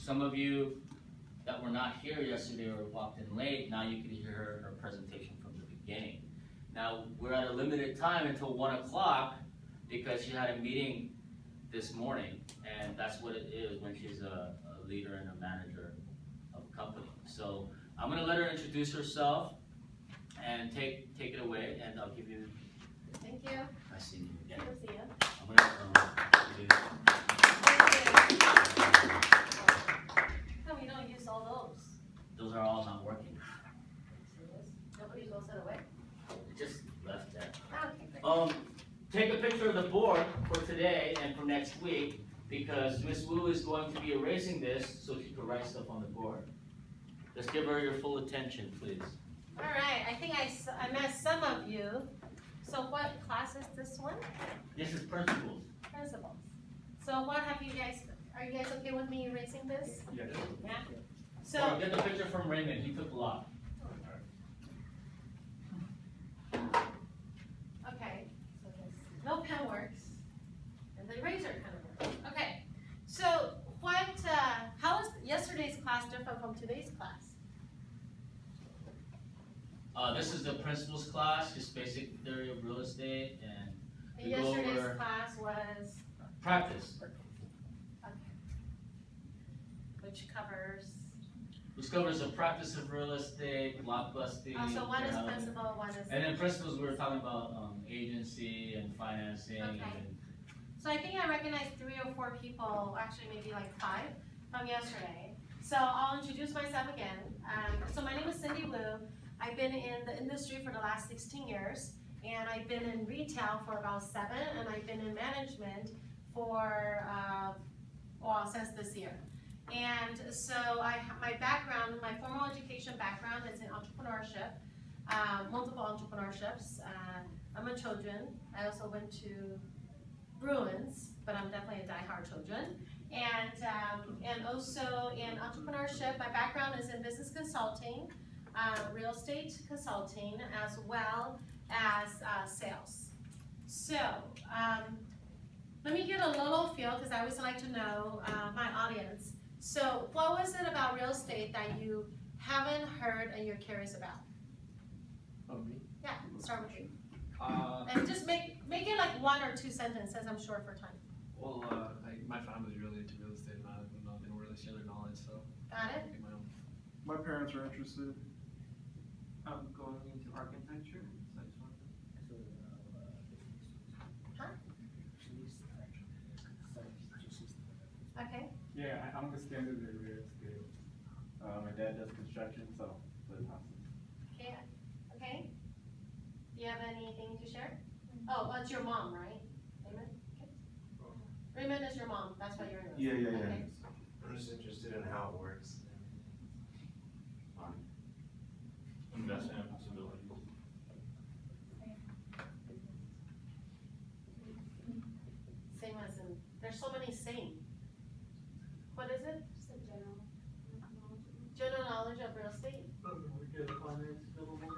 some of you that were not here yesterday or walked in late, now you can hear her presentation from the beginning. Now, we're at a limited time until 1 o'clock because she had a meeting this morning, and that's what it is when she's a leader and a manager of a company. So I'm going to let her introduce herself and take it away, and I'll give you. Thank you. Nice seeing you again. Good to see you. I'm going to How come you don't use all those? those are all not working. Nobody goes that away? It just left that. Okay. Take a picture of the board for today and for next week, because Miss Wu is going to be erasing this so she can write stuff on the board. Just give her your full attention, please. All right. I think I met some of you. So what class is this one? This is principles. Principles. So what have you guys, are you guys okay with me erasing this? Yes. Yeah? So So, get the picture from Raymond. He took a lot. okay. So this, no pen works. And the eraser kind of works. Okay. So how is yesterday's class different from today's class? This is the principles class, just basic theory of real estate, and we go Yesterday's over class was, practice. okay. Which covers, Which covers the practice of real estate, blockbusting. so one is development. principal, one is. And then principles, we were talking about agency and financing. Okay. And So I think I recognize 3 or 4 people, actually maybe like 5 from yesterday. So I'll introduce myself again. So my name is Cindy Wu. I've been in the industry for the last 16 years, and I've been in retail for about 7, and I've been in management for, since this year. And so my background, my formal education background is in entrepreneurship, multiple entrepreneurships. I'm a Trojan. I also went to Bruins, but I'm definitely a diehard Trojan. And also in entrepreneurship, my background is in business consulting, real estate consulting, as well as sales. So let me get a little feel, because I always like to know my audience. So what was it about real estate that you haven't heard and you're curious about? Oh, me? Yeah, start with you. And And just make it like 1 or 2 sentences, I'm short for time. well, my family's really into real estate, and I didn't really share their knowledge, so Got it? I get my own. My parents are interested. I'm going into architecture, so I just want Okay. Yeah, I understand it in real estate. My dad does construction, so live houses. Okay. Okay. Do you have anything to share? Oh, it's your mom, right? Raymond? Okay. Raymond is your mom. That's why you're in this. Yeah. Okay. I'm just interested in how it works. Investment possibilities. Same as in, there's so many same. What is it? Just a general knowledge. General knowledge of real estate? we get finance available.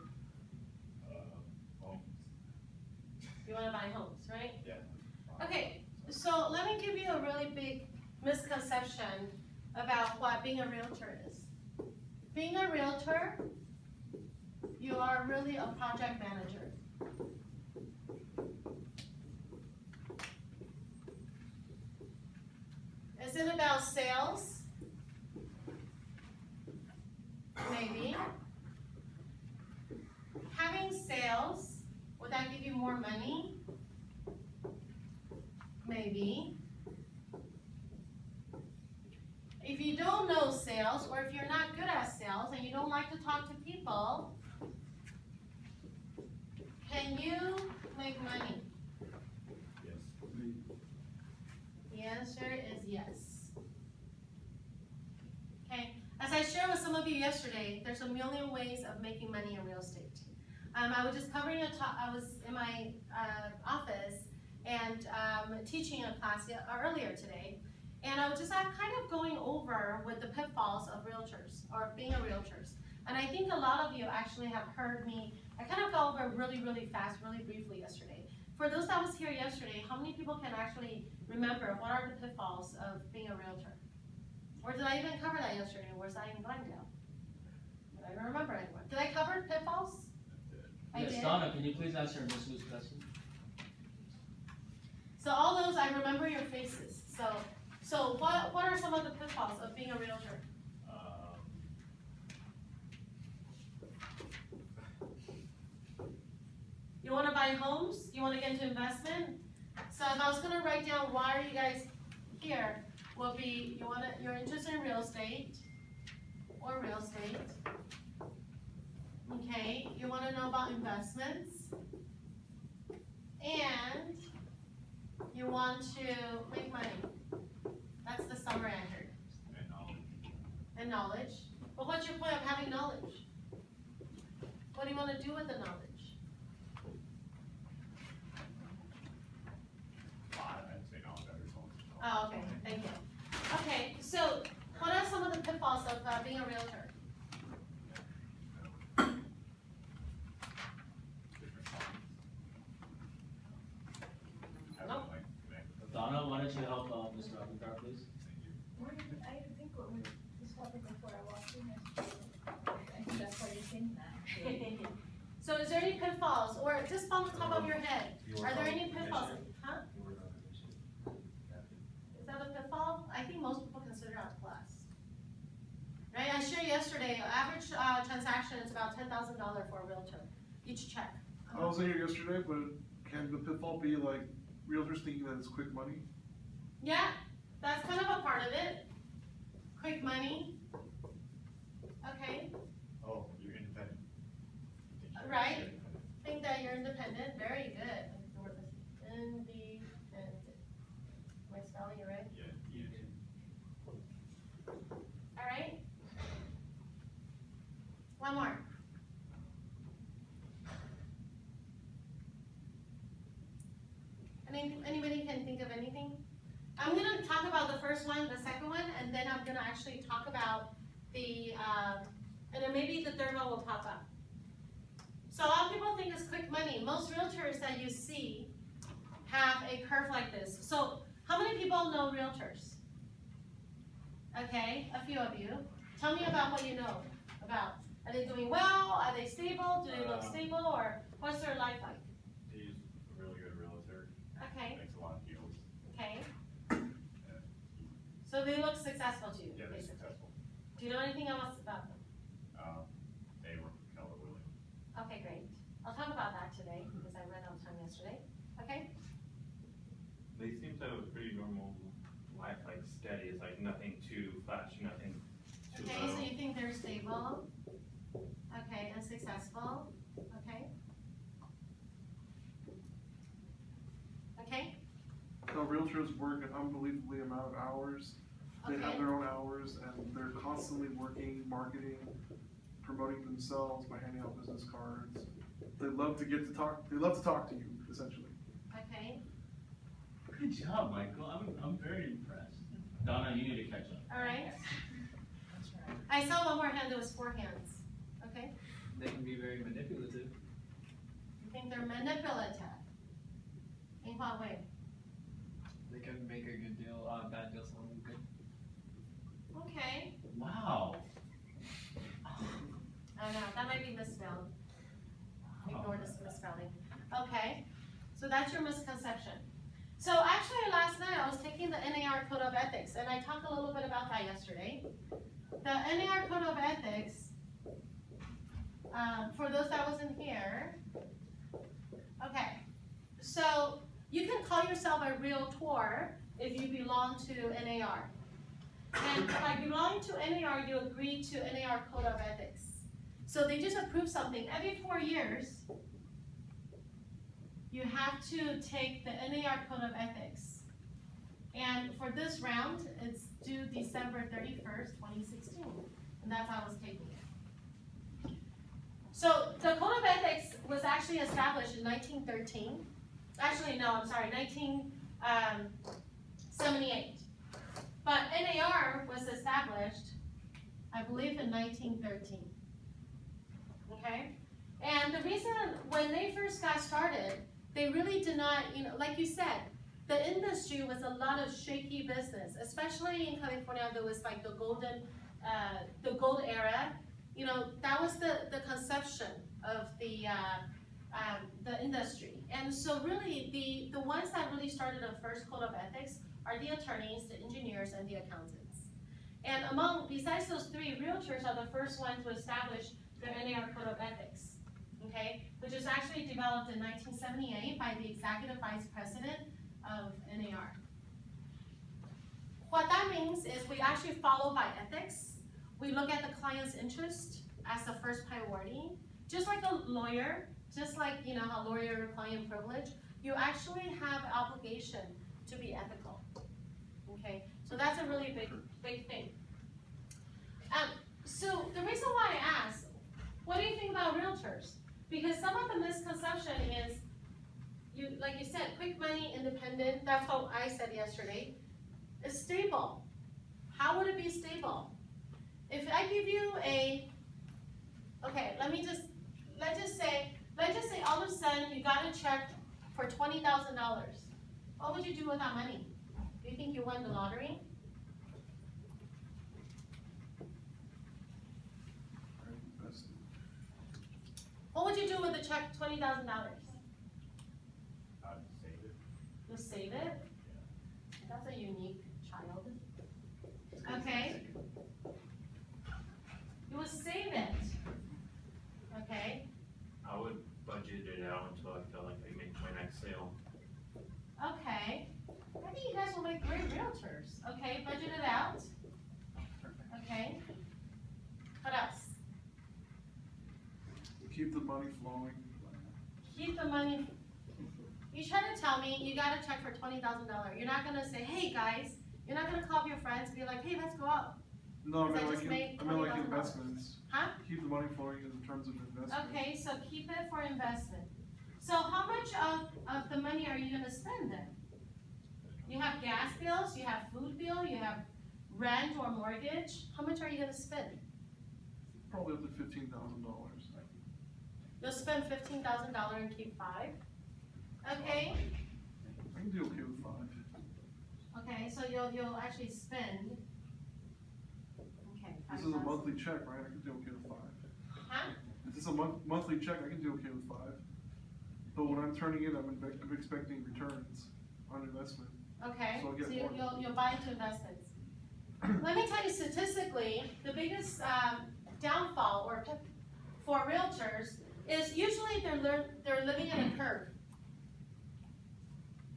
You want to buy homes, right? Yeah. Okay, so let me give you a really big misconception about what being a realtor is. Being a realtor, you are really a project manager. Is it about sales? Maybe. Having sales, would that give you more money? Maybe. If you don't know sales, or if you're not good at sales and you don't like to talk to people, can you make money? Yes. The answer is yes. Okay, as I shared with some of you yesterday, there's a million ways of making money in real estate. I was just covering I was in my office and teaching a class earlier today, and I was just kind of going over with the pitfalls of realtors, or being a realtors. And I think a lot of you actually have heard me, I kind of go over really, really fast, really briefly yesterday. For those that was here yesterday, how many people can actually remember what are the pitfalls of being a realtor? Or did I I even cover that yesterday? Was I in Glendale? I don't remember anymore. Did I cover pitfalls? I Yes, did. Donna, can you please answer Ms. Wu's question? So all those, I remember your faces. So what are some of the pitfalls of being a realtor? You wanna buy homes? You wanna get into investment? So if I was gonna write down why are you guys here, will be you're interested in real estate or real estate. Okay, you wanna know about investments. And you want to make money. That's the summary I heard. And knowledge. But what's your point of having knowledge? What do you wanna do with the knowledge? Oh, okay, thank you. Okay, so what are some of the pitfalls of being a realtor? Donna, why don't you help Mr. Aguilar, please? I think what was happening before I walked in yesterday. I think that's why you're saying that. So is there any pitfalls, or just on the top of your head, are there any pitfalls? Huh? Is that a pitfall? I think most people consider that a plus. Right, I shared yesterday, average transaction is about $10,000 for a realtor, each check. I was here yesterday, but can the pitfall be like realtors thinking that it's quick money? Yeah, that's kind of a part of it. Quick money. Okay, Oh, you're independent. right. Think that you're independent, very good. Independent. Am I spelling it right? Yeah. All right. One more. Anybody can think of anything? I'm gonna talk about the first one, the second one, and then I'm gonna actually talk about the, and then maybe the third one will pop up. So a lot of people think it's quick money. Most realtors that you see have a curve like this. So how many people know realtors? Okay, a few of you. Tell me about what you know about. Are they doing well? Are they stable? Do they look stable? Or what's their life like? He's a really good realtor, Okay, makes a lot of deals. okay. So they look successful to you, Yeah, they're basically. successful. Do you know anything else about them? They work with Keller WIlliams. Okay, great. I'll talk about that today because I ran out of time yesterday. Okay? They seem to have a pretty normal life, like steady. It's like nothing too flashy, nothing too Okay, low. so you think they're stable? Okay, and successful? Okay? Okay? Realtors work an unbelievably amount of hours. They have Okay. their own hours and they're constantly working, marketing, promoting themselves by handing out business cards. They love to talk to you, essentially. Okay? Good job, Michael. I'm very impressed. Donna, you need to catch up. All right? I saw one more hand, there was 4 hands. Okay? They can be very manipulative. You think they're manipulative? In what way? They can make a good deal, bad deal sound good. Okay. Wow. I know, that might be misspelled. Ignore this misspelling. Okay, so that's your misconception. So actually last night I was taking the NAR Code of Ethics and I talked a little bit about that yesterday. The NAR Code of Ethics, for those that wasn't here, okay, so you can call yourself a realtor if you belong to NAR. And by belonging to NAR, you agree to NAR Code of Ethics. So they just approve something. Every 4 years, you have to take the NAR Code of Ethics. And for this round, it's due December 31st, 2016. And that's how I was taking it. So the Code of Ethics was actually established in 1913. Actually, no, I'm sorry, 1978. But NAR was established, I believe, in 1913. Okay? And the reason when they first got started, they really did not, like you said, the industry was a lot of shaky business, especially in California. There was like the gold era. You know, that was the conception of the industry. And so really, the ones that really started the first code of ethics are the attorneys, the engineers, and the accountants. And besides those three, realtors are the first ones to establish the NAR code of ethics, okay? Which was actually developed in 1978 by the executive vice president of NAR. What that means is we actually follow by ethics. We look at the client's interest as the first priority. Just like a lawyer, just like, you know, a lawyer client privilege, you actually have obligation to be ethical, okay? So that's a really big thing. So the reason why I asked, what do you think about realtors? Because some of the misconception is, like you said, quick money, independent, that's what I said yesterday, is stable. How would it be stable? If I give you okay, let's just say all of a sudden you got a check for $20,000. What would you do with that money? Do you think you won the lottery? What would you do with the check, $20,000? I'd save it. You'll save it? That's a unique child. Okay. You would save it. Okay. I would budget it out until I feel like I make my next sale. Okay. I think you guys will make great realtors. Okay, budget it out. Okay. What else? Keep the money flowing. Keep the money. You try to tell me you got a check for $20,000. You're not gonna say, hey guys, you're not gonna call up your friends and be like, hey, let's go out. No, I Because I mean just made like $20,000. investments. Huh? Keep the money flowing in terms of investment. Okay, so keep it for investment. So how much of the money are you gonna spend then? You have gas bills, you have food bill, you have rent or mortgage. How much are you gonna spend? Probably up to $15,000. You'll spend $15,000 and keep $5. Okay. I can do okay with 5. Okay, so you'll actually spend. Okay. This is a 5,000. monthly check, right? I can do okay with 5. Huh? If this is a monthly check, I can do okay with 5. But when I'm turning in, I'm expecting returns on investment. Okay. So I'll get So more. you'll buy into investments. Let me tell you statistically, the biggest downfall for realtors is usually they're living in a curve.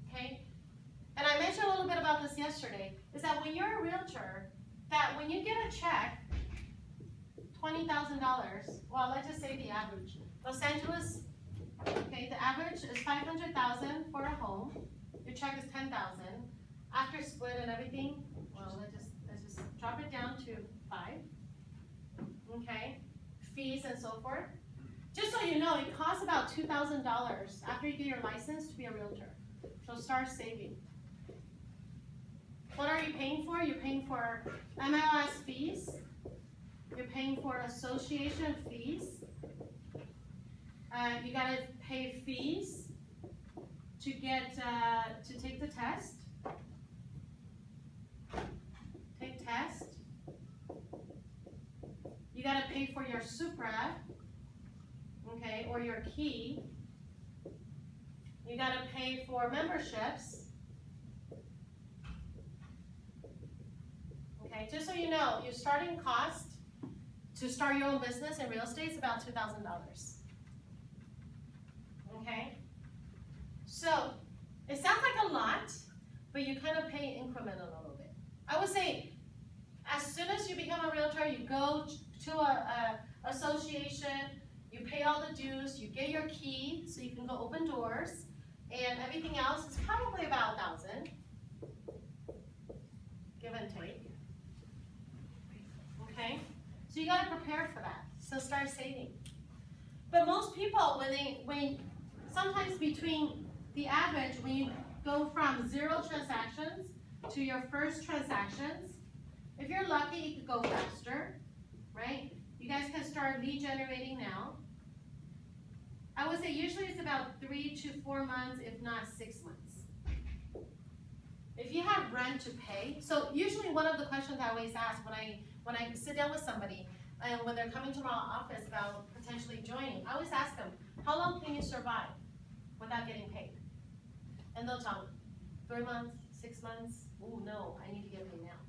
Okay? And I mentioned a little bit about this yesterday, is that when you're a realtor, that when you get a check, $20,000, well, let's just say the average. Los Angeles, okay, the average is $500,000 for a home. Your check is $10,000. After split and everything, well, let's just drop it down to 5. Okay? Fees and so forth. Just so you know, it costs about $2,000 after you get your license to be a realtor. So start saving. What are you paying for? You're paying for MLS fees. You're paying for association fees. You gotta pay fees to get to take the test. Take test. You gotta pay for your Supra. Okay, or your key. You gotta pay for memberships. Okay, just so you know, your starting cost to start your own business in real estate is about $2,000. Okay? So, it sounds like a lot, but you kind of pay increment a little bit. I would say, as soon as you become a realtor, you go to a association, you pay all the dues, you get your key so you can go open doors, and everything else is probably about $1,000, give and take. Okay, so you gotta prepare for that. So start saving. But most people, when sometimes between the average, when you go from 0 transactions to your first transactions, if you're lucky, you could go faster, right? You guys can start lead generating now. I would say usually it's about 3 to 4 months, if not 6 months. If you have rent to pay, so usually one of the questions I always ask when I sit down with somebody, and when they're coming to my office about potentially joining, I always ask them, how long can you survive without getting paid? And they'll tell me, 3 months, 6 months, ooh, no, I need to get paid now.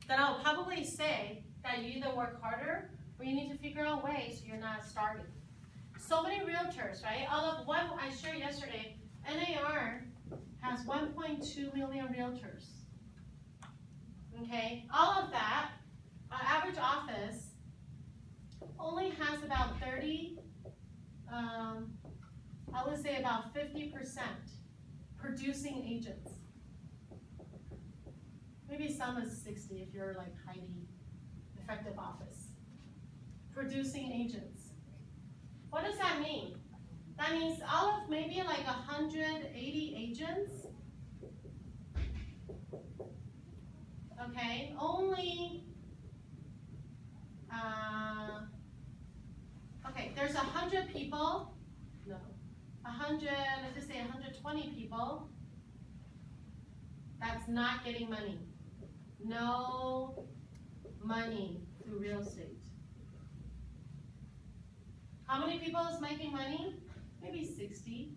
Then I'll probably say that you either work harder or you need to figure out ways so you're not starving. So many realtors, right? All of what I shared yesterday, NAR has 1.2 million realtors. Okay, all of that, our average office only has about 30, I would say about 50% producing agents. Maybe some is 60 if you're like highly effective office. Producing agents. What does that mean? That means all of maybe like 180 agents. Okay, only, okay, there's 100 people, no, 100, let's just say 120 people that's not getting money. No money through real estate. How many people is making money? Maybe 60.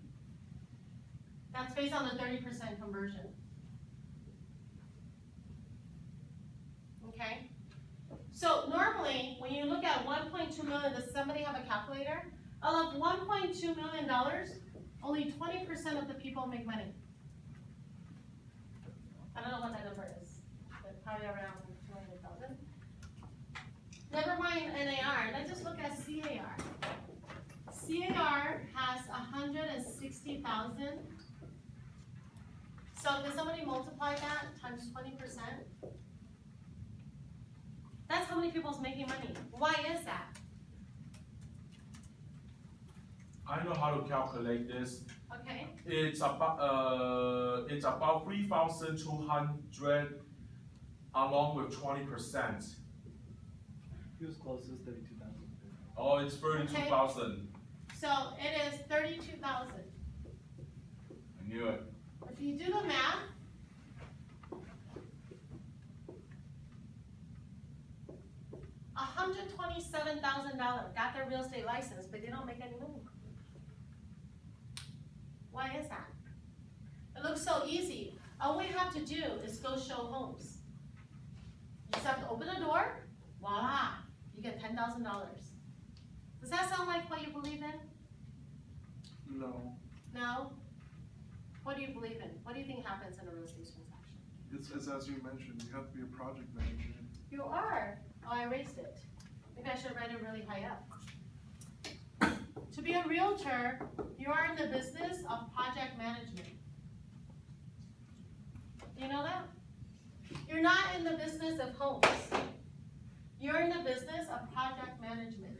That's based on the 30% conversion. Okay? So normally, when you look at 1.2 million, does somebody have a calculator? Out of $1.2 million, only 20% of the people make money. I don't know what that number is, but probably around 200,000. Never mind NAR, let's just look at CAR. CAR has 160,000. So can somebody multiply that times 20%? That's how many people's making money. Why is that? I know how to calculate this. Okay. It's about 3,200 along with 20%. He was closest, 32,000. Oh, it's 32,000. So it is 32,000. I knew it. If you do the math, $127,000 got their real estate license, but they don't make any money. Why is that? It looks so easy. All we have to do is go show homes. You just have to open the door, voila, you get $10,000. Does that sound like what you believe in? No, No? What do you believe in? What do you think happens in a real estate transaction? it's as you mentioned, you have to be a project manager. You are. Oh, I erased it. Maybe I should write it really high up. To be a realtor, you are in the business of project management. Do you know that? You're not in the business of homes. You're in the business of project management.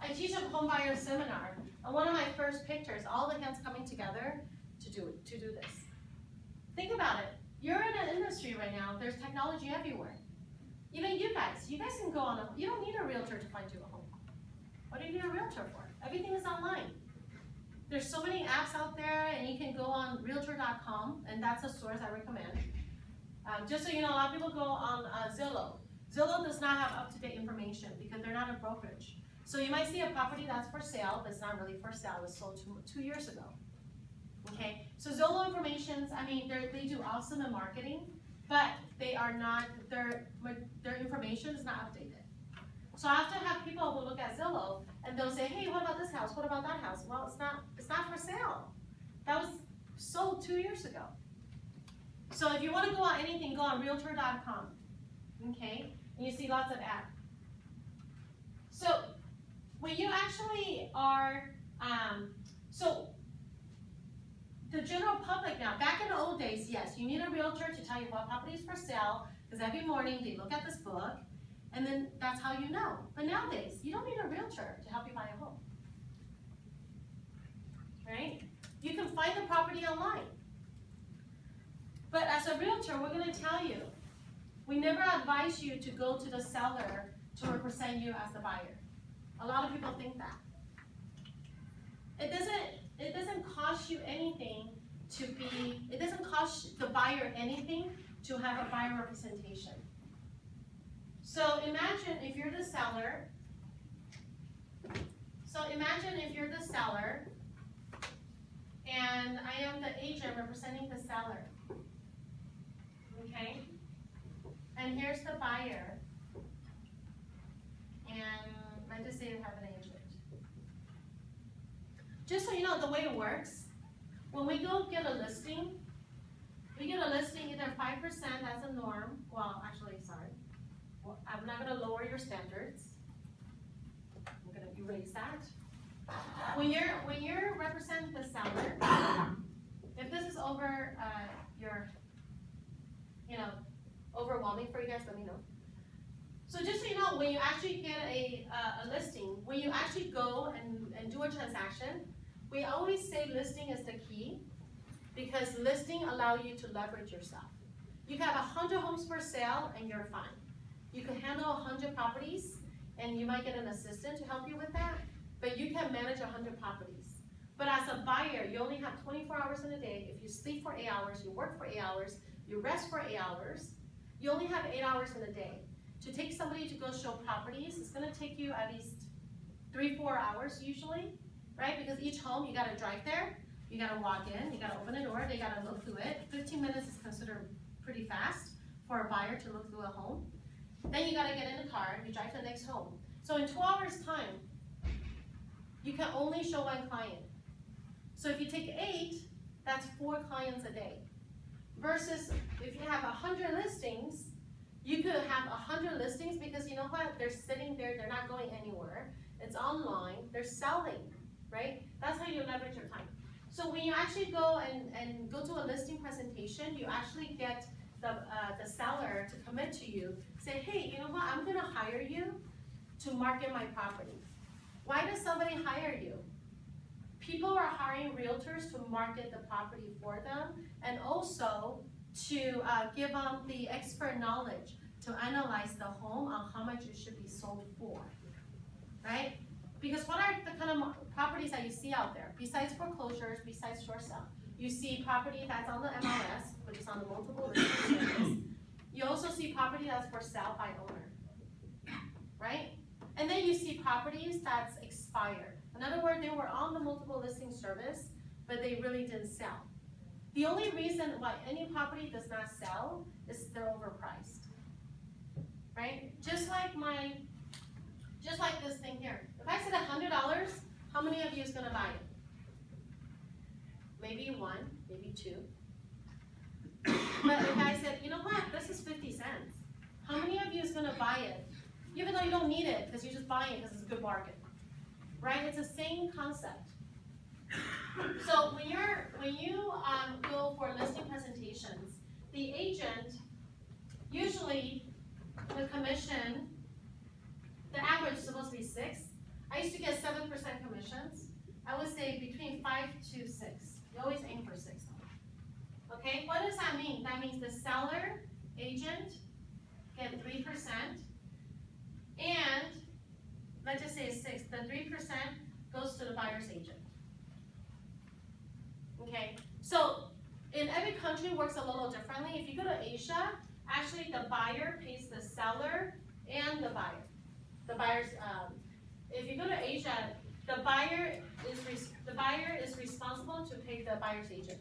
I teach a home buyer seminar, and one of my first pictures, all the hands coming together to do this. Think about it. You're in an industry right now, there's technology everywhere. Even you guys can go on you don't need a realtor to find you a home. What do you need a realtor for? Everything is online. There's so many apps out there, and you can go on Realtor.com, and that's a source I recommend. Just so you know, a lot of people go on Zillow. Zillow does not have up-to-date information because they're not a brokerage. So you might see a property that's for sale, but it's not really for sale. It was sold 2 years ago. Okay, so Zillow informations, I mean, they do awesome in marketing, but they are not, their information is not updated. So I have to have people who look at Zillow and they'll say, hey, what about this house? What about that house? Well, it's not for sale. That was sold 2 years ago. So if you want to go on anything, go on Realtor.com. Okay, and you see lots of ads. So when you actually are, so the general public now, back in the old days, yes, you need a realtor to tell you what property is for sale, because every morning they look at this book, and then that's how you know. But nowadays, you don't need a realtor to help you buy a home. Right? You can find the property online. But as a realtor, we're going to tell you, we never advise you to go to the seller to represent you as the buyer. A lot of people think that. it doesn't cost you anything it doesn't cost the buyer anything to have a buyer representation. So imagine if you're the seller. And I am the agent representing the seller. Okay? And here's the buyer. And let's just say you have an agent. Just so you know the way it works, when we go get a listing, we get a listing either 5% as a norm. Well, actually, sorry. Well, I'm not gonna lower your standards. I'm gonna erase that. When you're representing the seller, if this is over your, overwhelming for you guys, let me know. So just so you know, when you actually get a listing, when you actually go and do a transaction, we always say listing is the key, because listing allows you to leverage yourself. You can have 100 homes for sale and you're fine. You can handle 100 properties and you might get an assistant to help you with that, but you can manage 100 properties. But as a buyer, you only have 24 hours in a day. If you sleep for 8 hours, you work for 8 hours, you rest for 8 hours, you only have 8 hours in a day. To take somebody to go show properties, it's gonna take you at least 3-4 hours usually, right? Because each home, you gotta drive there, you gotta walk in, you gotta open the door, they gotta look through it. 15 minutes is considered pretty fast for a buyer to look through a home. Then you gotta get in the car, you drive to the next home. So in 2 hours time, you can only show 1 client. So if you take 8, that's 4 clients a day. Versus if you have 100 listings, you could have 100 listings, because you know what? They're sitting there, they're not going anywhere. It's online, they're selling, right? That's how you leverage your time. So when you actually go and go to a listing presentation, you actually get the seller to commit to you, say, hey, you know what? I'm gonna hire you to market my property. Why does somebody hire you? People are hiring realtors to market the property for them, and also to give them the expert knowledge to analyze the home on how much it should be sold for, right? Because what are the kind of properties that you see out there? Besides foreclosures, besides short sale, you see property that's on the MLS, which is on the multiple listing service. You also see property that's for sale by owner, right? And then you see properties that's expired. In other words, they were on the multiple listing service, but they really didn't sell. The only reason why any property does not sell is they're overpriced, right? Just like this thing here. If I said $100, how many of you is gonna buy it? Maybe 1, maybe 2. But if I said, you know what, this is 50 cents. How many of you is gonna buy it? Even though you don't need it, because you're just buying it because it's a good bargain, right? It's the same concept. So when you go for listing presentations, the agent, usually the commission, the average is supposed to be 6. I used to get 7% commissions. I would say between 5 to 6. You always aim for 6. Okay, what does that mean? That means the seller, agent, get 3%, and let's just say it's 6. The 3% goes to the buyer's agent. Okay, so in every country works a little differently. If you go to Asia, actually the buyer pays the seller and the buyer. The buyer's, if you go to Asia, the buyer is responsible to pay the buyer's agent.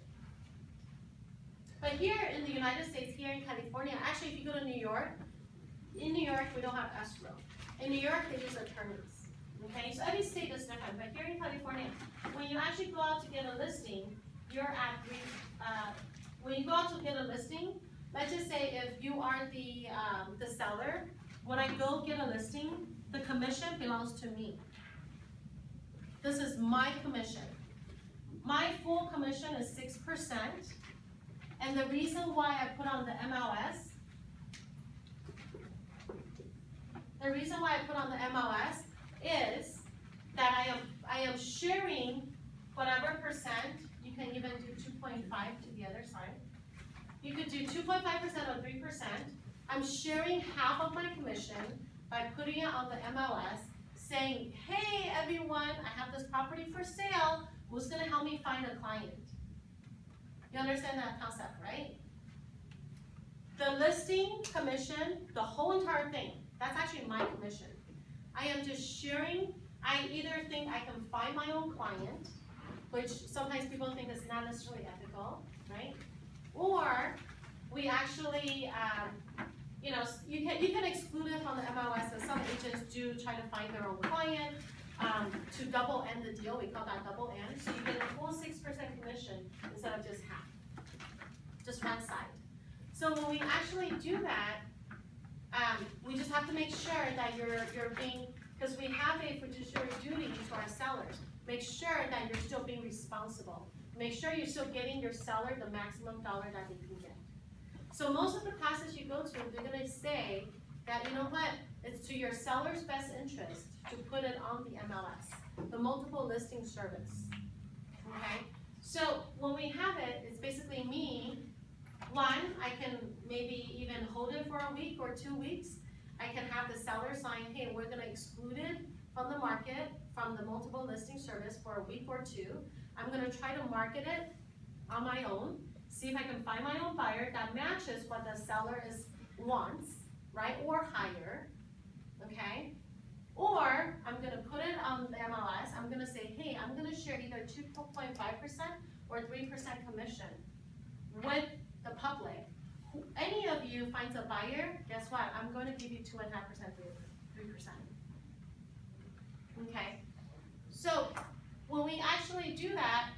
But here in the United States, here in California, actually if you go to New York, in New York we don't have escrow. In New York they use attorneys. Okay, so every state is different, but here in California, when you actually go out to get a listing, you're at when you go out to get a listing, let's just say if you are the seller, when I go get a listing, the commission belongs to me. This is my commission. My full commission is 6%, and the reason why I put on the MLS, is that I am sharing whatever percent. You can even do 2.5 to the other side. You could do 2.5% or 3%. I'm sharing half of my commission by putting it on the MLS, saying, hey everyone, I have this property for sale. Who's gonna help me find a client? You understand that concept, right? The listing commission, the whole entire thing, that's actually my commission. I am just sharing, I either think I can find my own client, which sometimes people think is not necessarily ethical, right? Or we actually, you know, you can exclude it from the MLS, and some agents do try to find their own client to double end the deal. We call that double end. So you get a full 6% commission instead of just half, just one side. So when we actually do that, we just have to make sure that you're being, because we have a fiduciary duty to our sellers. Make sure that you're still being responsible. Make sure you're still getting your seller the maximum dollar that they can get. So most of the classes you go to, they're gonna say that, you know what, it's to your seller's best interest to put it on the MLS, the multiple listing service, okay? So when we have it, it's basically me, one, I can maybe even hold it for a week or 2 weeks. I can have the seller sign, hey, we're gonna exclude it from the market, from the multiple listing service for a week or 2. I'm gonna try to market it on my own, see if I can find my own buyer that matches what the seller wants, right, or higher, okay? Or I'm gonna put it on the MLS, I'm gonna say, hey, I'm gonna share either 2.5% or 3% commission with the public. Any of you finds a buyer, guess what? I'm going to give you 2.5%, 3%. Okay. So when we actually do that,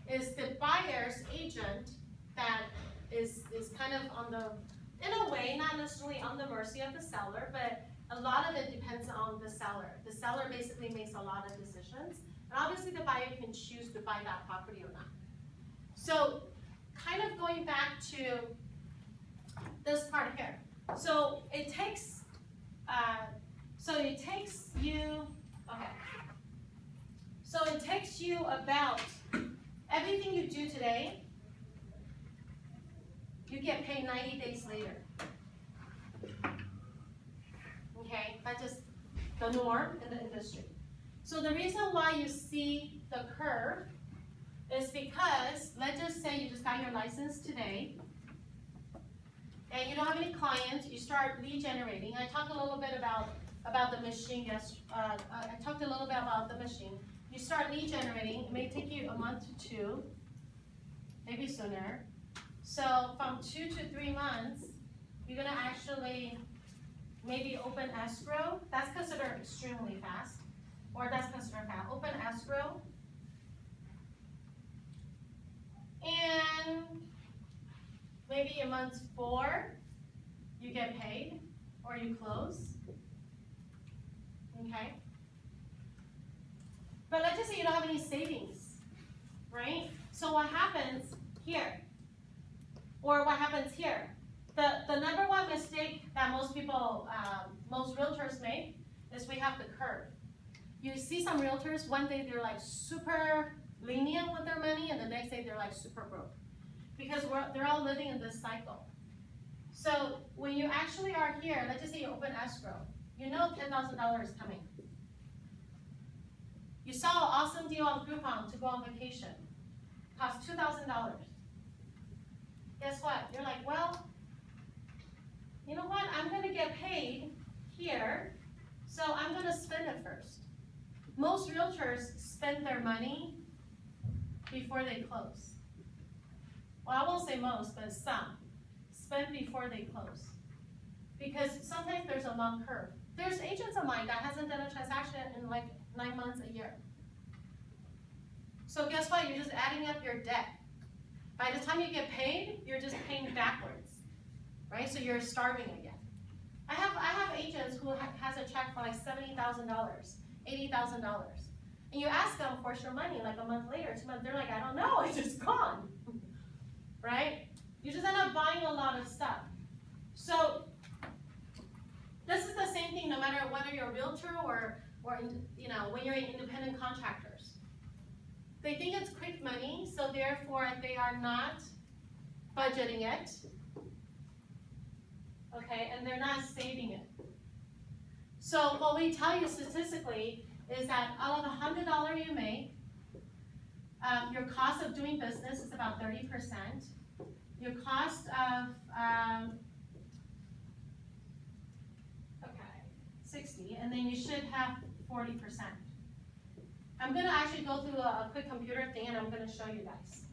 is the buyer's agent that is kind of on the, in a way, not necessarily on the mercy of the seller, but a lot of it depends on the seller. The seller basically makes a lot of decisions, and obviously the buyer can choose to buy that property or not. So, kind of going back to this part here. So it takes you, okay. So it takes you about, everything you do today, you get paid 90 days later. Okay, that's just the norm in the industry. So the reason why you see the curve is because, let's just say you just got your license today, and you don't have any clients, you start lead generating. I talked a little bit about the machine, I talked a little bit about the machine. You start lead generating, it may take you a month to 2, maybe sooner. So from 2 to 3 months, you're gonna actually maybe open escrow. That's considered extremely fast, or that's considered fast. Open escrow, and maybe in month 4, you get paid, or you close, okay? But let's just say you don't have any savings, right? So what happens here, or what happens here? The number one mistake that most people, most realtors make is we have the curve. You see some realtors, one day they're like super lenient with their money, and the next day they're like super broke. Because they're all living in this cycle. So when you actually are here, let's just say you open escrow, you know $10,000 is coming. You saw an awesome deal on Groupon to go on vacation, cost $2,000. Guess what? You're like, well, you know what? I'm gonna get paid here, so I'm gonna spend it first. Most realtors spend their money before they close. Well, I won't say most, but some spend before they close. Because sometimes there's a long curve. There's agents of mine that hasn't done a transaction in like 9 months, a year. So guess what? You're just adding up your debt. By the time you get paid, you're just paying backwards, right? So you're starving again. I have agents who has a check for like $70,000, $80,000. And you ask them, where's your money? Like a month later, 2 months, they're like, I don't know, it's just gone, right? You just end up buying a lot of stuff. So this is the same thing no matter whether you're a realtor or you know, when you're an independent contractors. They think it's quick money, so therefore they are not budgeting it, okay, and they're not saving it. So what we tell you statistically is that out of $100 you make, your cost of doing business is about 30%. Your cost of, 60, and then you should have 40%. I'm gonna actually go through a quick computer thing and I'm gonna show you guys.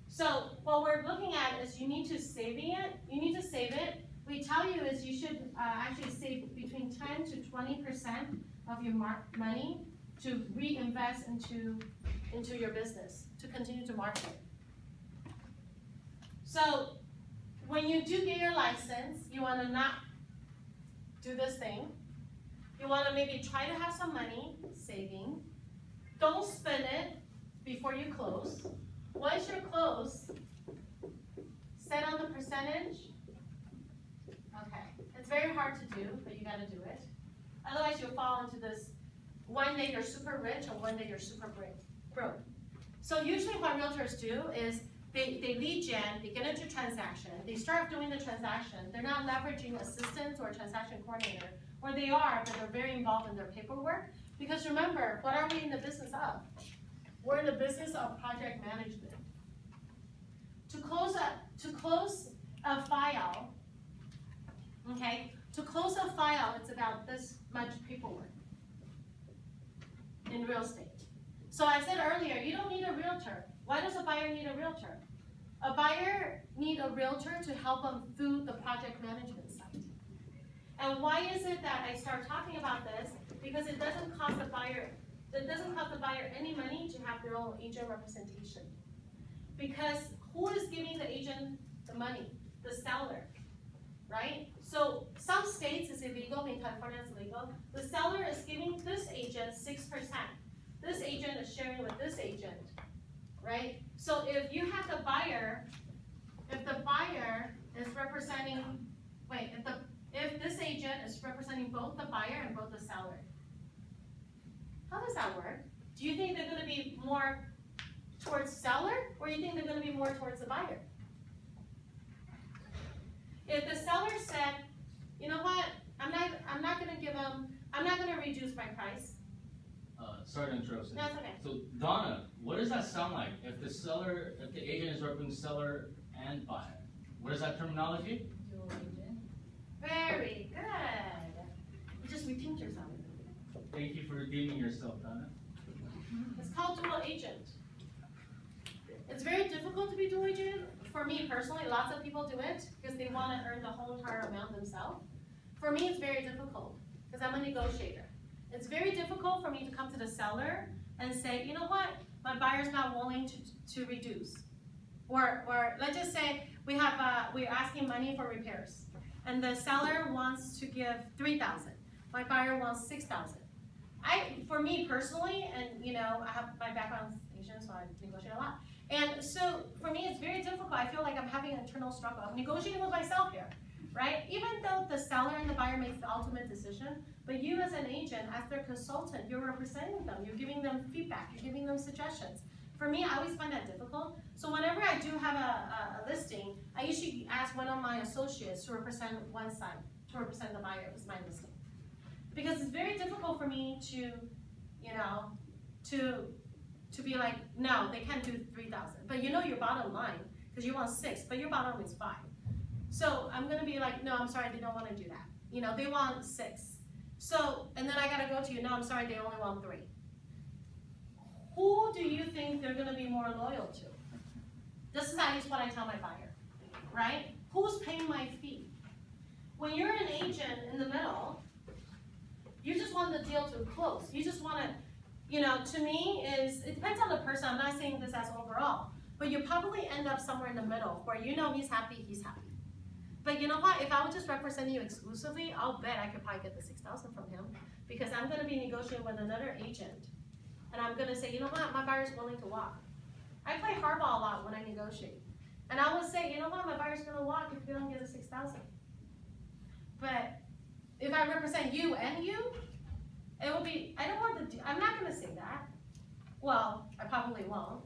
So what we're looking at is you need to save it. We tell you is you should actually save between 10 to 20% of your money to reinvest into your business, to continue to market. So when you do get your license, you wanna not do this thing. You wanna maybe try to have some money saving. Don't spend it before you close. Once you're close, set on the percentage. Okay, it's very hard to do, but you gotta do it. Otherwise you'll fall into this, one day you're super rich and one day you're super broke. So usually what realtors do is they lead gen, they get into transaction, they start doing the transaction, they're not leveraging assistants or transaction coordinator, or they are, but they're very involved in their paperwork. Because remember, what are we in the business of? We're in the business of project management. To close a file, okay, to close a file, it's about this much paperwork in real estate. So I said earlier, you don't need a realtor. Why does a buyer need a realtor? A buyer needs a realtor to help them through the project management side. And why is it that I start talking about this? Because it doesn't cost the buyer any money to have their own agent representation. Because who is giving the agent the money? The seller, right? So some states it's illegal, in California it's illegal. The seller is giving this agent 6%. This agent is sharing with this agent, right? So if you have the buyer, if the buyer is representing, if this agent is representing both the buyer and both the seller, how does that work? Do you think they're going to be more towards seller, or you think they're going to be more towards the buyer? If the seller said, you know what, I'm not going to reduce my price. Sorry to interrupt. No, it's okay. So Donna, what does that sound like? If the agent is representing seller and buyer, what is that terminology? Dual agent. Very good. You just redeemed yourself. Thank you for redeeming yourself, Donna. It's called dual agent. It's very difficult to be dual agent. For me personally, lots of people do it because they want to earn the whole entire amount themselves. For me, it's very difficult because I'm a negotiator. It's very difficult for me to come to the seller and say, you know what, my buyer's not willing to reduce. Or let's just say we're asking money for repairs, and the seller wants to give $3,000. My buyer wants $6,000. For me personally, and I have my background in Asian, so I negotiate a lot. And so for me, it's very difficult. I feel like I'm having an internal struggle. I'm negotiating with myself here, right? Even though the seller and the buyer makes the ultimate decision, but you as an agent, as their consultant, you're representing them. You're giving them feedback. You're giving them suggestions. For me, I always find that difficult. So whenever I do have a listing, I usually ask one of my associates to represent one side, to represent the buyer of my listing. Because it's very difficult for me to be like, no, they can't do 3,000. But your bottom line, because you want 6, but your bottom is 5. So I'm gonna be like, no, I'm sorry, they don't want to do that. They want 6. So, and then I gotta go to you, no, I'm sorry, they only want 3. Who do you think they're gonna be more loyal to? This is at least what I tell my buyer, right? Who's paying my fee? When you're an agent in the middle, you just want the deal to close. You just want to, to me it depends on the person. I'm not saying this as overall, but you probably end up somewhere in the middle where he's happy, he's happy. But you know what? If I would just represent you exclusively, I'll bet I could probably get the 6,000 from him because I'm going to be negotiating with another agent, and I'm going to say, you know what? My buyer's willing to walk. I play hardball a lot when I negotiate, and I will say, you know what? My buyer's going to walk if you don't get the 6,000. But if I represent you and you, it will be, I'm not going to say that. Well, I probably won't.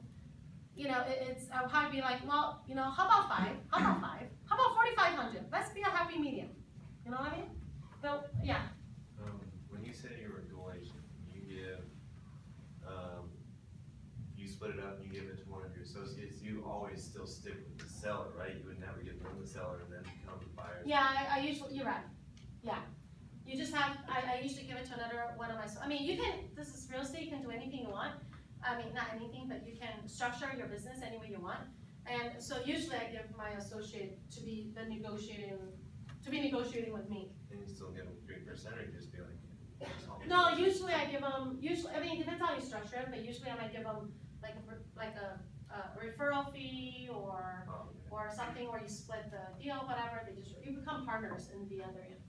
I'll probably be like, well, how about 5? How about 5? How about 4,500? Let's be a happy medium. You know what I mean? So, yeah. you say your duration, you give, you split it up and you give it to one of your associates, you always still stick with the seller, right? You would never give them the seller and then become the buyer. Yeah, I usually, you're right, yeah. You just have, I usually give it to another one of my, I mean, you can, this is real estate, you can do anything you want. I mean, not anything, but you can structure your business any way you want. And so usually I give my associate to be negotiating with me. And you still give them 3% or you just be like, it's all No, yours? usually I give them, I mean, it depends how you structure it, but usually I might give them like a referral fee or, Oh, okay. or something where you split the deal, whatever, you become partners in the other end.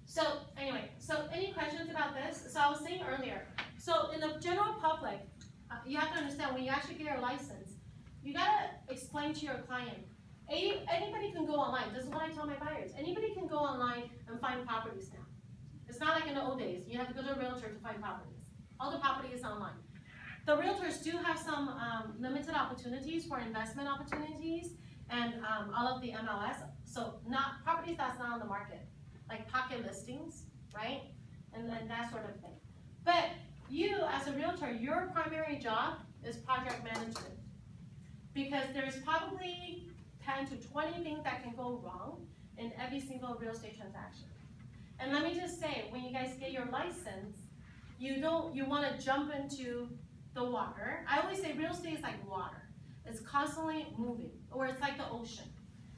So anyway, so any questions about this? So I was saying earlier, so in the general public, you have to understand when you actually get your license, you gotta explain to your client, anybody can go online, this is what I tell my buyers, anybody can go online and find properties now. It's not like in the old days, you have to go to a realtor to find properties. All the property is online. The realtors do have some limited opportunities for investment opportunities and all of the MLS, so not properties that's not on the market, like pocket listings, right? And then that sort of thing. But you, as a realtor, your primary job is project management. Because there's probably 10 to 20 things that can go wrong in every single real estate transaction. And let me just say, when you guys get your license, you wanna jump into the water. I always say real estate is like water. It's constantly moving, or it's like the ocean.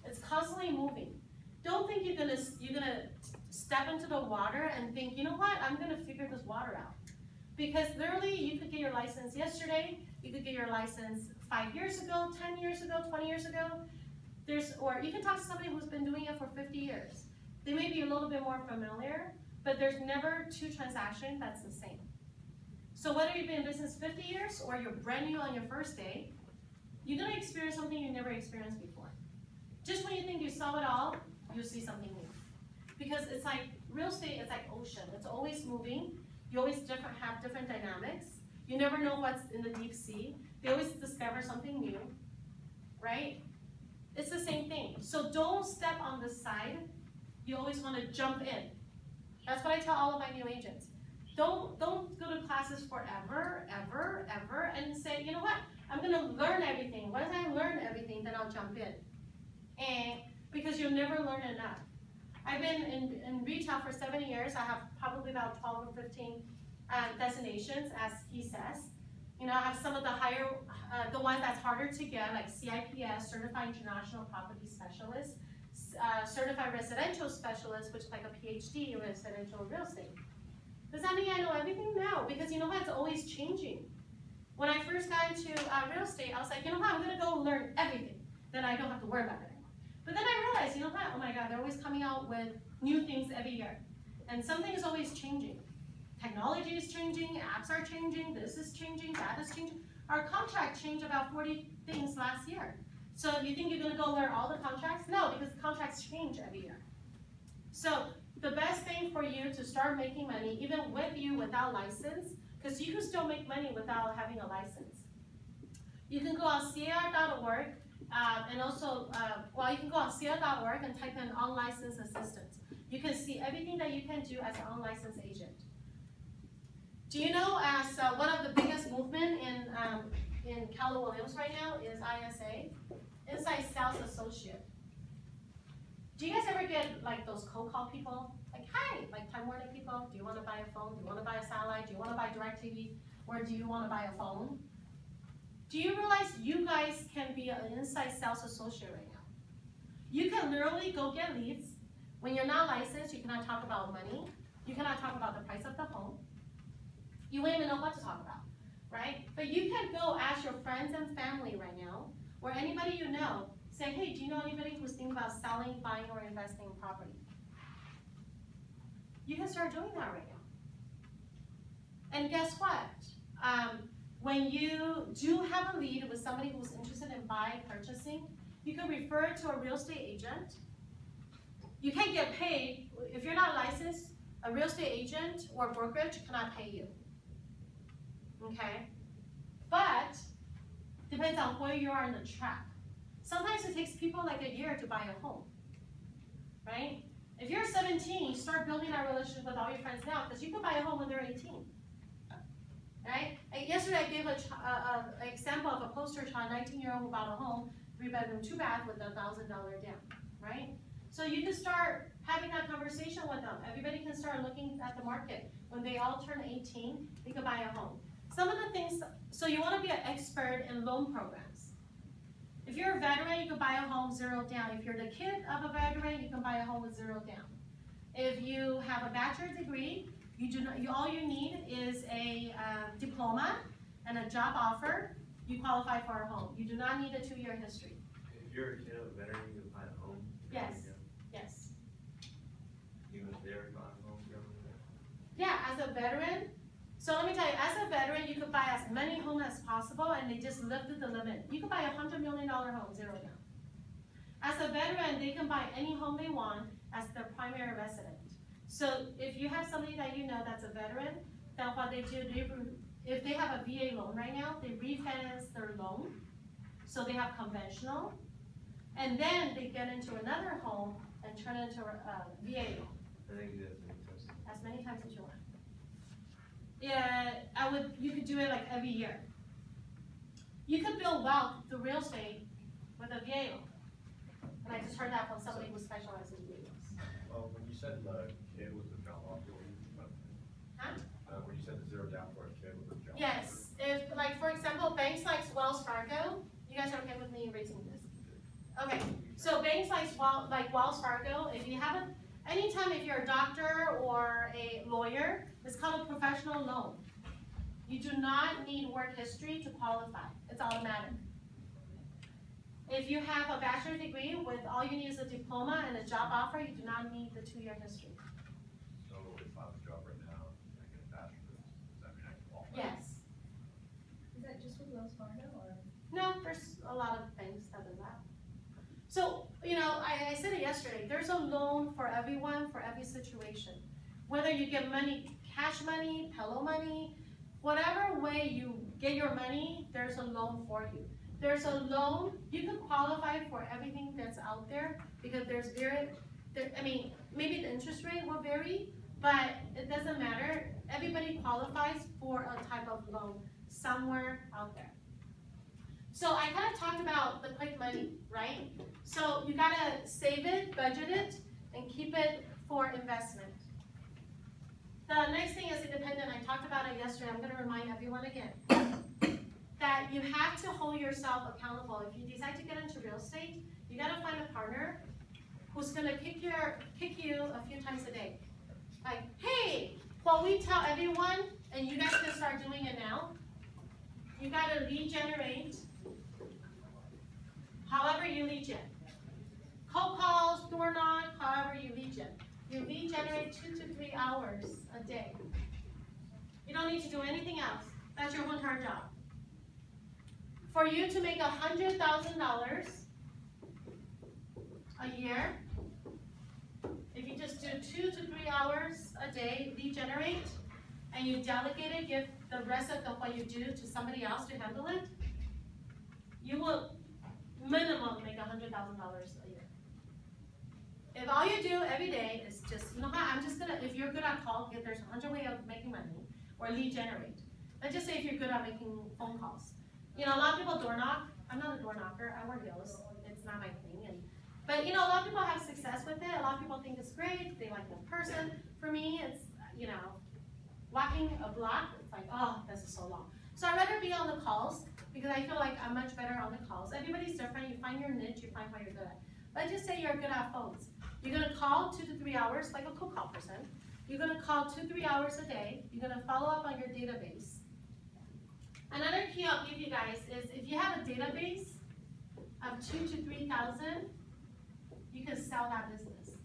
It's constantly moving. Don't think you're gonna step into the water and think, you know what, I'm gonna figure this water out. Because literally, you could get your license yesterday, you could get your license 5 years ago, 10 years ago, 20 years ago. Or you can talk to somebody who's been doing it for 50 years. They may be a little bit more familiar, but there's never two transactions that's the same. So whether you've been in business 50 years or you're brand new on your first day, you're gonna experience something you never experienced before. Just when you think you saw it all, you'll see something new. Because it's like, real estate is like ocean, it's always moving. You always have different dynamics. You never know what's in the deep sea. They always discover something new, right? It's the same thing. So don't step on the side. You always want to jump in. That's what I tell all of my new agents. Don't go to classes forever, ever, and say, you know what? I'm gonna learn everything. Once I learn everything, then I'll jump in. And because you'll never learn enough. I've been in retail for 7 years. I have probably about 12 or 15 designations, as he says. You know, I have some of the higher, the ones that's harder to get, like CIPS, Certified International Property Specialist, Certified Residential Specialist, which is like a PhD in residential real estate. Does that mean I know everything? No, because you know what, it's always changing. When I first got into real estate, I was like, you know what, I'm gonna go learn everything. Then I don't have to worry about it anymore. But then I realized, you know what, oh my God, they're always coming out with new things every year. And something is always changing. Technology is changing, apps are changing, this is changing, that is changing. Our contract changed about 40 things last year. So you think you're gonna go learn all the contracts? No, because the contracts change every year. So the best thing for you to start making money, even with you without license, because you can still make money without having a license. You can go on CAR.org, and also, you can go on CAR.org and type in unlicensed assistants. You can see everything that you can do as an unlicensed agent. Do you know, as one of the biggest movement in Keller WIlliams right now is ISA, Inside Sales Associate. Do you guys ever get like those cold call people? Like, hi, like Time Warner people, do you want to buy a phone? Do you want to buy a satellite? Do you want to buy DirecTV? Or do you want to buy a phone? Do you realize you guys can be an inside sales associate right now? You can literally go get leads. When you're not licensed, you cannot talk about money. You cannot talk about the price of the home. You won't even know what to talk about, right? But you can go ask your friends and family right now, or anybody you know, say, hey, do you know anybody who's thinking about selling, buying, or investing in property? You can start doing that right now. And guess what? When you do have a lead with somebody who's interested in buying, purchasing, you can refer it to a real estate agent. You can't get paid, if you're not licensed, a real estate agent or brokerage cannot pay you. Okay? But, depends on where you are in the track. Sometimes it takes people like a year to buy a home, right? If you're 17, start building that relationship with all your friends now, because you can buy a home when they're 18. Right? And yesterday I gave an example of a poster child, 19-year-old who bought a home, 3-bedroom, 2-bath with $1,000 down, right? So you can start having that conversation with them. Everybody can start looking at the market. When they all turn 18, they can buy a home. Some of the things, so you want to be an expert in loan programs. If you're a veteran, you can buy a home 0 down. If you're the kid of a veteran, you can buy a home with 0 down. If you have a bachelor's degree, all you need is a diploma and a job offer. You qualify for a home. You do not need a 2-year history. If you're a kid of a veteran, you can buy a home. Yes. Yes. Even if they're buying a home, Yeah, as a veteran. So let me tell you, as a veteran, you could buy as many homes as possible, and they just lifted the limit. You could buy $100 million home, 0 down. As a veteran, they can buy any home they want as their primary residence. So if you have somebody that you know that's a veteran, then what they do, if they have a VA loan right now, they refinance their loan. So they have conventional, and then they get into another home and turn it into a VA loan. I think you do that As many times as you want. Yeah, you could do it like every year. You could build wealth through real estate with a VA loan. And I just heard that from somebody who specializes in VA loans. Well, when you said the kid with the job offer, Huh? when you said the 0 down for a kid with a job offer. Yes, if, like, for example, banks like Wells Fargo, you guys are okay with me raising this? Okay, so banks like Wells Fargo, if you have anytime if you're a doctor or a lawyer, it's called a professional loan. You do not need work history to qualify, it's automatic. If you have a bachelor's degree with all you need is a diploma and a job offer, you do not need the 2-year history. So if I have a job right now, I get a bachelor's, does that mean I can qualify? Yes. Is that just with Wells Fargo or? No, there's a lot of banks that do that. So, you know, I said it yesterday, there's a loan for everyone, for every situation. Whether you get money, cash money, pillow money, whatever way you get your money, there's a loan for you. There's a loan, you can qualify for everything that's out there because maybe the interest rate will vary, but it doesn't matter. Everybody qualifies for a type of loan somewhere out there. So I kind of talked about the quick money, right? So you gotta save it, budget it, and keep it for investment. The next thing is independent. I talked about it yesterday. I'm gonna remind everyone again that you have to hold yourself accountable. If you decide to get into real estate, you gotta find a partner who's gonna kick you a few times a day. Like, hey, what we tell everyone, and you guys can start doing it now, you gotta lead generate however you lead gen. Cold calls, door knock, however you lead gen. You lead generate 2 to 3 hours a day. You don't need to do anything else. That's your entire job. For you to make $100,000 a year, if you just do 2 to 3 hours a day, lead generate, and you delegate it, give the rest of what you do to somebody else to handle it, you will minimum make $100,000 a year. If all you do every day is just, you know what, if you're good at call, there's 100 ways of making money, or lead generate. Let's just say if you're good at making phone calls. You know, a lot of people door knock. I'm not a door knocker, I wear heels, it's not my thing. But you know, a lot of people have success with it. A lot of people think it's great, they like the person. For me, it's, you know, walking a block, it's like, oh, this is so long. So I'd rather be on the calls, because I feel like I'm much better on the calls. Everybody's different, you find your niche, you find what you're good at. Let's just say you're good at phones. You're gonna call 2 to 3 hours, like a cold call person. You're gonna call 2 to 3 hours a day. You're gonna follow up on your database. Another key I'll give you guys is if you have a database of 2 to 3,000, you can sell that business.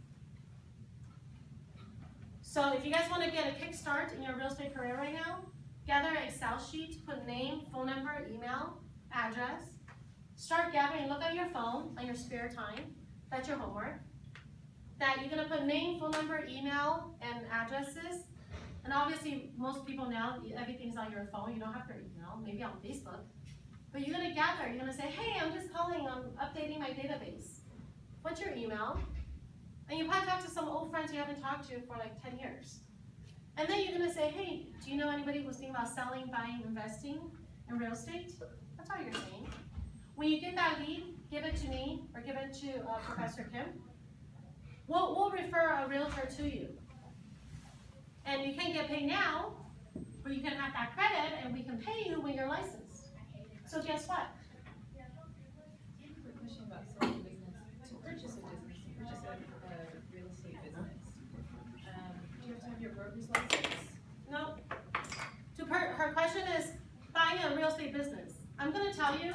So if you guys want to get a kickstart in your real estate career right now, gather an Excel sheet, put name, phone number, email, address. Start gathering, look at your phone on your spare time. That's your homework. That you're gonna put name, phone number, email, and addresses. And obviously, most people now, everything's on your phone. You don't have their email, maybe on Facebook. But you're gonna gather, you're gonna say, hey, I'm just calling, I'm updating my database. What's your email? And you probably talk to some old friends you haven't talked to for like 10 years. And then you're gonna say, hey, do you know anybody who's thinking about selling, buying, investing in real estate? That's all you're saying. When you get that lead, give it to me or give it to Professor Kim. We'll refer a realtor to you. And you can't get paid now, but you can have that credit and we can pay you when you're licensed. So guess what? Quick question about selling a business. To purchase a business, to purchase a real estate business, do you have to have your broker's license? No. Her question is buying a real estate business. I'm gonna tell you,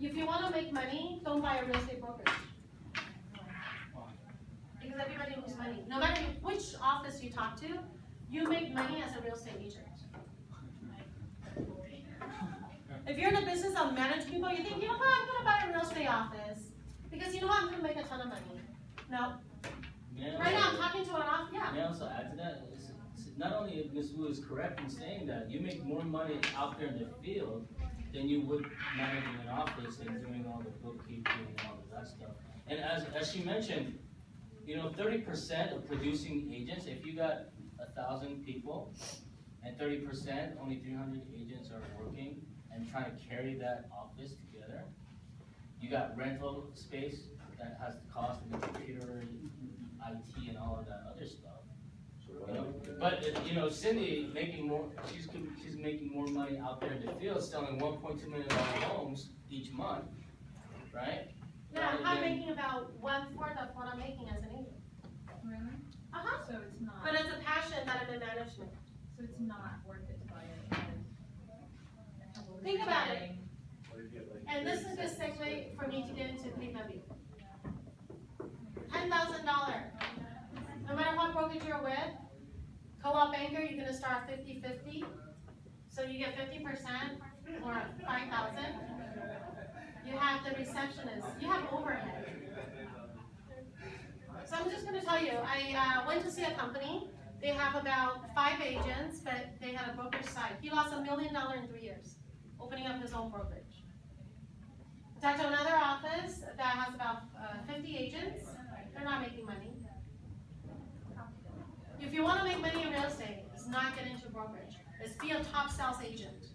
if you wanna make money, don't buy a real estate brokerage. Because everybody loses money. No matter which office you talk to, you make money as a real estate agent. If you're in a business of managing people, you think, you know what, I'm gonna buy a real estate office. Because you know what, I'm gonna make a ton of money. No. Right now, I'm talking to an office, yeah. May I also add to that? Not only is Ms. Wu is correct in saying that, you make more money out there in the field than you would managing an office and doing all the bookkeeping and all of that stuff. And as she mentioned, 30% of producing agents, if you got 1,000 people and 30%, only 300 agents are working and trying to carry that office together, you got rental space that has the cost of the computer, IT, and all of that other stuff. But Cindy making more. She's making more money out there in the field, selling $1.2 million homes each month, right? Yeah, I'm making about 1/4 of what I'm making as an agent. Really? Uh-huh. So it's not. But it's a passion that I'm in management. So it's not worth it to buy it. Think about it. Or you get like. And this is a good segue for me to get into KW. $10,000. No matter what brokerage you're with, co-op banker, you're gonna start 50-50. So you get 50% or 5,000. You have the receptionist. You have overhead. So I'm just gonna tell you, I went to see a company. They have about 5 agents, but they had a brokerage side. He lost $1 million in 3 years, opening up his own brokerage. I talked to another office that has about 50 agents. They're not making money. If you want to make money in real estate, it's not get into brokerage. It's be a top sales agent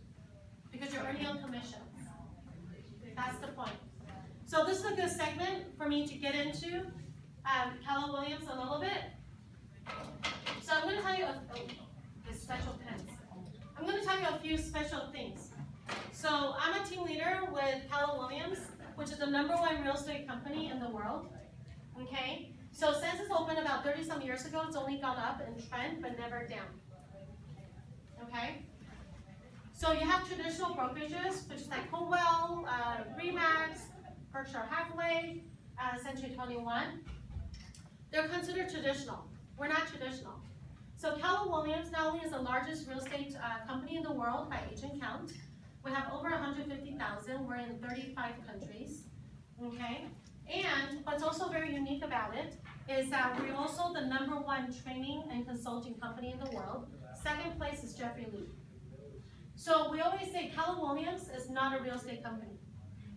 because you're earning on commissions. That's the point. So this is a good segment for me to get into Keller WIlliams a little bit. So I'm going to tell you the special pens. I'm going to tell you a few special things. So I'm a team leader with Keller WIlliams, which is the #1 real estate company in the world. Okay. So since it's opened about 30-some years ago, it's only gone up in trend, but never down. Okay? So you have traditional brokerages, which is like Hopewell, Remax, Berkshire Hathaway, Century 21. They're considered traditional. We're not traditional. So Keller WIlliams not only is the largest real estate company in the world by agent count, we have over 150,000. We're in 35 countries. Okay? And what's also very unique about it is that we're also the #1 training and consulting company in the world. Second place is Jeffrey Lee. So we always say Keller WIlliams is not a real estate company.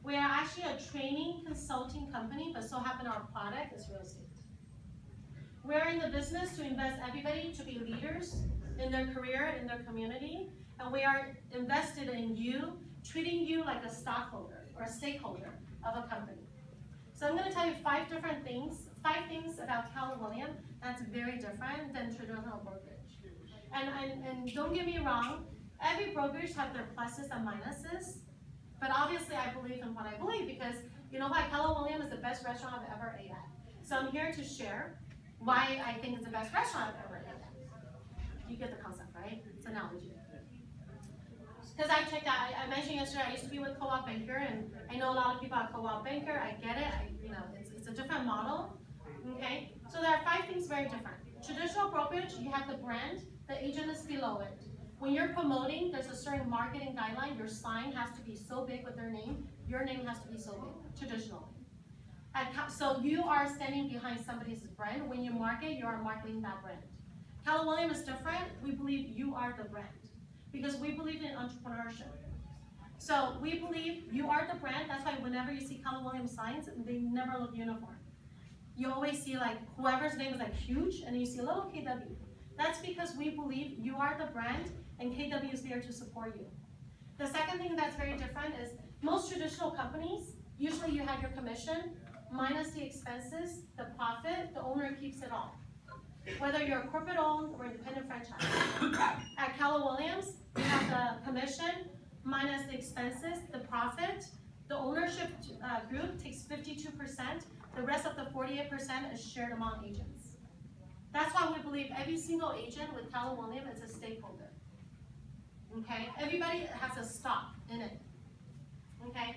We are actually a training consulting company, but so happen our product is real estate. We're in the business to invest everybody to be leaders in their career, in their community, and we are invested in you, treating you like a stockholder or a stakeholder of a company. So I'm going to tell you 5 different things, 5 things about Keller WIlliams that's very different than traditional brokerage. And don't get me wrong, every brokerage has their pluses and minuses, but obviously I believe in what I believe because you know what, Keller WIlliams is the best restaurant I've ever ate at. So I'm here to share why I think it's the best restaurant I've ever ate at. You get the concept, right? It's an analogy. Because I checked out, I mentioned yesterday, I used to be with Co-op Banker, and I know a lot of people at Co-op Banker, I get it, it's a different model, okay? So there are 5 things very different. Traditional brokerage, you have the brand, the agent is below it. When you're promoting, there's a certain marketing guideline, your sign has to be so big with their name, your name has to be so big, traditionally. So you are standing behind somebody's brand. When you market, you are marketing that brand. Keller WIlliams is different, we believe you are the brand. Because we believe in entrepreneurship. So we believe you are the brand. That's why whenever you see Keller WIlliams signs, they never look uniform. you always see like whoever's name is like huge, and you see a little KW. That's because we believe you are the brand, and KW is there to support you. The second thing that's very different is most traditional companies, usually you have your commission minus the expenses, the profit, the owner keeps it all. Whether you're corporate owned or independent franchise. At Keller WIlliams, we have the commission minus the expenses, the profit. The ownership group takes 52%. The rest of the 48% is shared among agents. That's why we believe every single agent with Keller WIlliams is a stakeholder. Okay, everybody has a stock in it. Okay,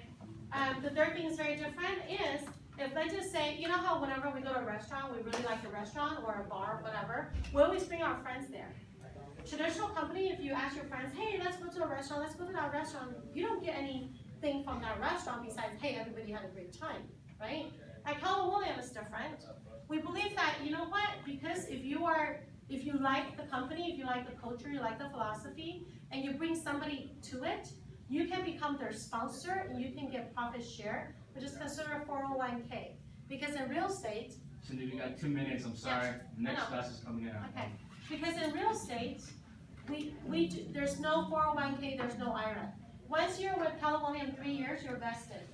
the third thing is very different is, if let's just say, you know how whenever we go to a restaurant, we really like the restaurant or a bar, whatever, we always bring our friends there. Traditional company, if you ask your friends, hey, let's go to a restaurant, let's go to that restaurant, you don't get anything from that restaurant besides, hey, everybody had a great time, right? At Keller WIlliams is different. We believe that, you know what, because if you like the company, if you like the culture, you like the philosophy, and you bring somebody to it, you can become their sponsor and you can get profit share, which is considered a 401k. Because in real estate, Cindy, we got 2 minutes, I'm sorry. Yes. Next No. class is coming in. okay, because in real estate, there's no 401k, there's no IRA. Once you're with Keller WIlliams 3 years, you're vested.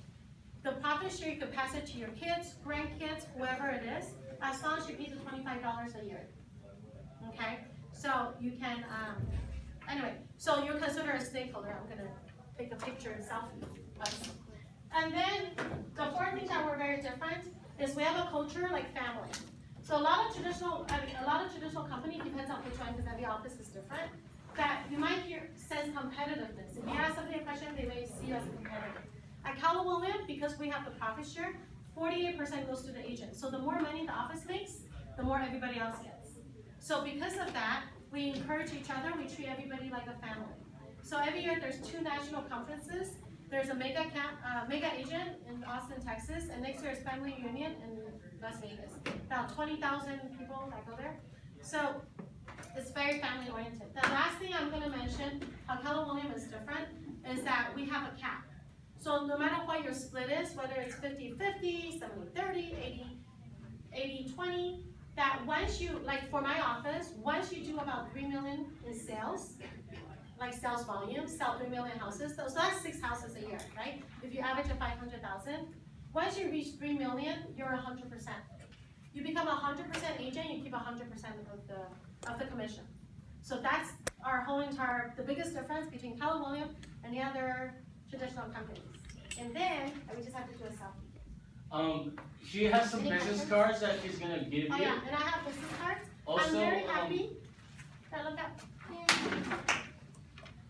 The profit share, you could pass it to your kids, grandkids, whoever it is, as long as you pay the $25 a year. Okay, so you can, anyway, so you're considered a stakeholder. I'm gonna take a picture and selfie. And then the fourth thing that we're very different is we have a culture like family. So a lot of traditional company, depends on which one, because every office is different, that you might hear says competitiveness. If you ask somebody a question, they may see you as a competitor. At Keller WIlliams, because we have the profit share, 48% goes to the agent. So the more money the office makes, the more everybody else gets. So because of that, we encourage each other, we treat everybody like a family. So every year there's 2 national conferences. There's a mega agent in Austin, Texas, and next year is Family Reunion in Las Vegas. About 20,000 people that go there. So it's very family oriented. The last thing I'm gonna mention, how Keller WIlliams is different, is that we have a cap. So no matter what your split is, whether it's 50-50, 70-30, 80-20, that once you, like for my office, once you do about 3 million in sales, like sales volume, sell 3 million houses, so that's 6 houses a year, right? If you average at 500,000, once you reach 3 million, you're 100%. You become 100% agent, you keep 100% of the commission. So that's our whole entire, the biggest difference between Keller WIlliams and the other traditional companies. And then, we just have to do a selfie. She has some Any business questions? cards that she's gonna give you. Oh yeah, and I have business cards. Also, I'm very happy. Look up.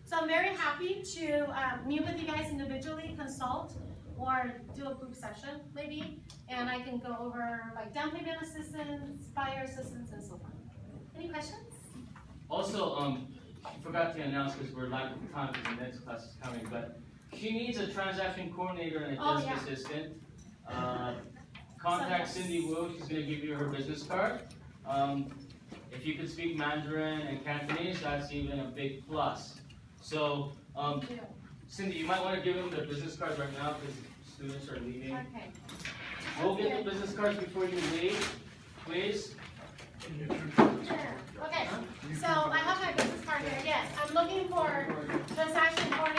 So I'm very happy to meet with you guys individually, consult, or do a group session maybe, and I can go over like down payment assistance, buyer assistance, and so on. Any questions? Also, I forgot to announce because we're lacking time because the next class is coming, but she needs a transaction coordinator and a Oh, desk yeah. assistant. Contact Cindy Wu, she's gonna give you her business card. If you can speak Mandarin and Cantonese, that's even a big plus. So, Cindy, you might wanna give them the business cards right now because students are leaving. Okay. We'll get the business cards before you leave, please. Okay, so I have my business card here, yes, I'm looking for transaction coordinator.